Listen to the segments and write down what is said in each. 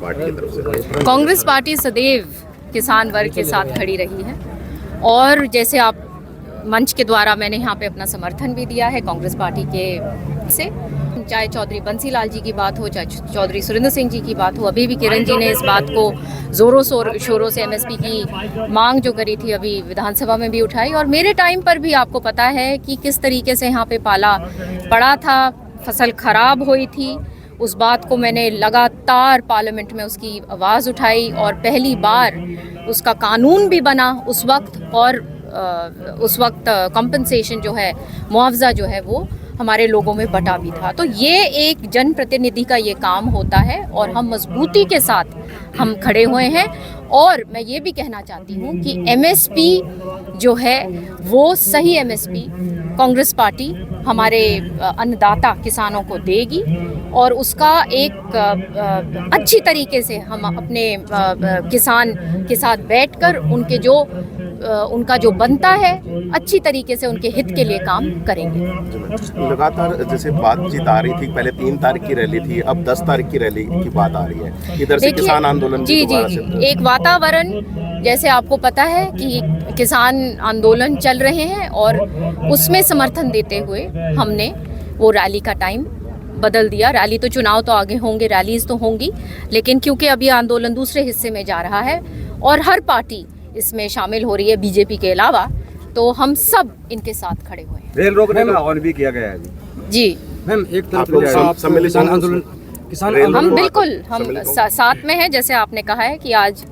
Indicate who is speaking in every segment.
Speaker 1: Party की तरफ से?
Speaker 2: कांग्रेस पार्टी सदैव किसान वर्ग के साथ खड़ी रही है और जैसे आप मंच के द्वारा मैंने यहाँ पे अपना समर्थन भी दिया है कांग्रेस पार्टी के से, चाहे चौधरी बंसीलाल जी की बात हो, चाहे चौधरी सुरेंद्र सिंह जी की बात हो। अभी भी किरण जी ने इस बात को ज़ोरों शोरों से एमएसपी की मांग जो करी थी अभी विधानसभा में भी उठाई, और मेरे टाइम पर भी आपको पता है कि किस तरीके से यहाँ पे पाला पड़ा था, फसल खराब हुई थी। उस बात को मैंने लगातार पार्लियामेंट में उसकी आवाज़ उठाई और पहली बार उसका कानून भी बना उस वक्त, और उस वक्त कंपनसेशन जो है, मुआवजा जो है वो हमारे लोगों में बटा भी था। तो ये एक जनप्रतिनिधि का ये काम होता है और हम मजबूती के साथ हम खड़े हुए हैं। और मैं ये भी कहना चाहती हूँ कि एमएसपी जो है वो सही एमएसपी कांग्रेस पार्टी हमारे अन्नदाता किसानों को देगी और उसका एक अच्छी तरीके से हम अपने किसान के साथ बैठकर उनका जो बनता है अच्छी तरीके से उनके हित के लिए काम करेंगे।
Speaker 1: लगातार जैसे बातचीत आ रही थी, पहले 3 तारीख की रैली थी, अब 10 तारीख की रैली की बात आ रही है। इधर से किसान आंदोलन
Speaker 2: जी एक वातावरण जैसे आपको पता है कि किसान आंदोलन चल रहे हैं और उसमें समर्थन देते हुए हमने वो रैली का टाइम बदल दिया। रैली तो चुनाव तो आगे होंगे, रैलीज तो होंगी, लेकिन क्योंकि अभी आंदोलन दूसरे हिस्से में जा रहा है और हर पार्टी इसमें शामिल हो रही है बीजेपी के अलावा, तो हम सब इनके साथ खड़े हुए हैं।
Speaker 3: रेल रोकने का आह्वान भी किया गया है
Speaker 2: जी
Speaker 3: मैम। एक तरफ
Speaker 1: किसान आंदोलन
Speaker 2: हम बिल्कुल हम साथ में हैं, जैसे आपने कहा है कि आज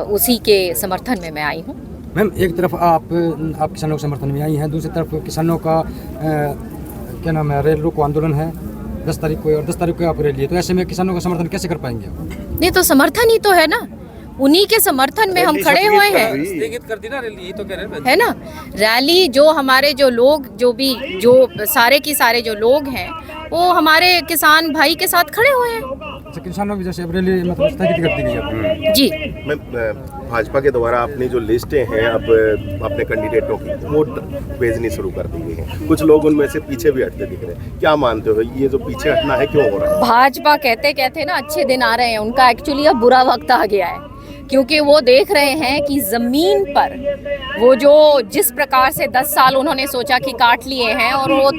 Speaker 2: उसी के समर्थन में मैं आई हूँ।
Speaker 3: मैम एक तरफ आप किसानों के समर्थन में आई हैं, दूसरी तरफ किसानों का क्या नाम है, रेल रोको आंदोलन है 10 तारीख को, और 10 तारीख को आप रैली है, तो ऐसे में किसानों का समर्थन कैसे कर पाएंगे आप?
Speaker 2: नहीं तो समर्थन ही तो है ना, उन्हीं के समर्थन में हम खड़े हुए हैं,
Speaker 3: स्थगित कर दी ना रैली, तो कह रहे
Speaker 2: है ना। रैली जो हमारे जो लोग जो सारे की सारे जो लोग हैं वो हमारे किसान भाई के साथ खड़े हुए हैं।
Speaker 3: किसानों की जैसे अब रैली मतलब स्थगित कर दी गई है
Speaker 2: जी।
Speaker 1: मैं भाजपा के द्वारा अपनी जो लिस्टें हैं अब अपने कैंडिडेटों की वो भेजनी शुरू कर दी गई हैं, कुछ लोग उनमें से पीछे भी हटते दिख रहे हैं। क्या मानते हो ये जो पीछे हटना है क्यों हो रहा है?
Speaker 2: भाजपा कहते कहते ना अच्छे दिन आ रहे हैं, उनका एक्चुअली अब बुरा वक्त आ गया है, क्योंकि वो देख रहे हैं कि ज़मीन पर वो जो जिस प्रकार से 10 साल उन्होंने सोचा कि काट लिए हैं और वो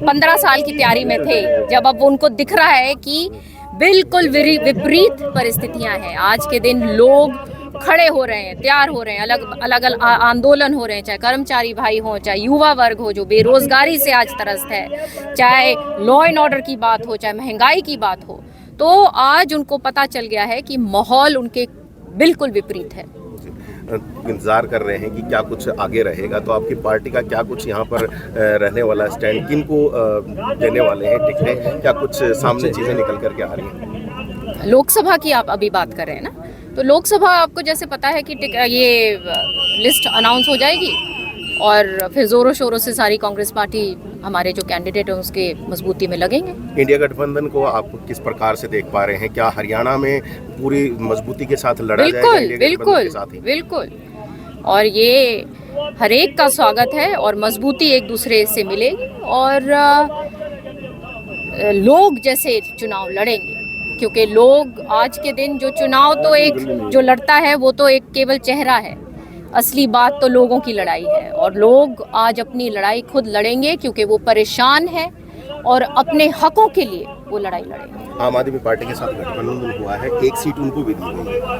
Speaker 2: 15 साल की तैयारी में थे, जब अब उनको दिख रहा है कि बिल्कुल विपरीत परिस्थितियां हैं। आज के दिन लोग खड़े हो रहे हैं, तैयार हो रहे हैं, अलग अलग आंदोलन हो रहे हैं, चाहे कर्मचारी भाई हो, चाहे युवा वर्ग हो जो बेरोजगारी से आज त्रस्त है, चाहे लॉ एंड ऑर्डर की बात हो, चाहे महंगाई की बात हो। तो आज उनको पता चल गया है कि माहौल उनके बिल्कुल विपरीत है।
Speaker 1: इंतजार कर रहे हैं कि क्या कुछ आगे रहेगा, तो आपकी पार्टी का क्या कुछ यहाँ पर रहने वाला स्टैंड, किन को देने वाले हैं टिकटें, क्या कुछ सामने चीज़ें निकल कर के आ रही हैं?
Speaker 2: लोकसभा की आप अभी बात कर रहे हैं ना, तो लोकसभा आपको जैसे पता है कि ये लिस्ट अनाउंस हो जाएगी और फिर ज़ोरों शोरों से सारी कांग्रेस पार्टी हमारे जो कैंडिडेट हैं उसके मजबूती में लगेंगे।
Speaker 1: इंडिया गठबंधन को आप किस प्रकार से देख पा रहे हैं? क्या हरियाणा में पूरी मजबूती के साथ लड़ा जाएगा?
Speaker 2: बिल्कुल। और ये हर एक का स्वागत है और मजबूती एक दूसरे से मिलेगी और लोग जैसे चुनाव लड़ेंगे, क्योंकि लोग आज के दिन जो चुनाव तो एक जो लड़ता है वो तो एक केवल चेहरा है, असली बात तो लोगों की लड़ाई है और लोग आज अपनी लड़ाई खुद लड़ेंगे क्योंकि वो परेशान है और अपने हकों के लिए वो लड़ाई लड़ेंगे।
Speaker 1: आम आदमी पार्टी के साथ गठबंधन हुआ है, एक सीट उनको भी दी गई है।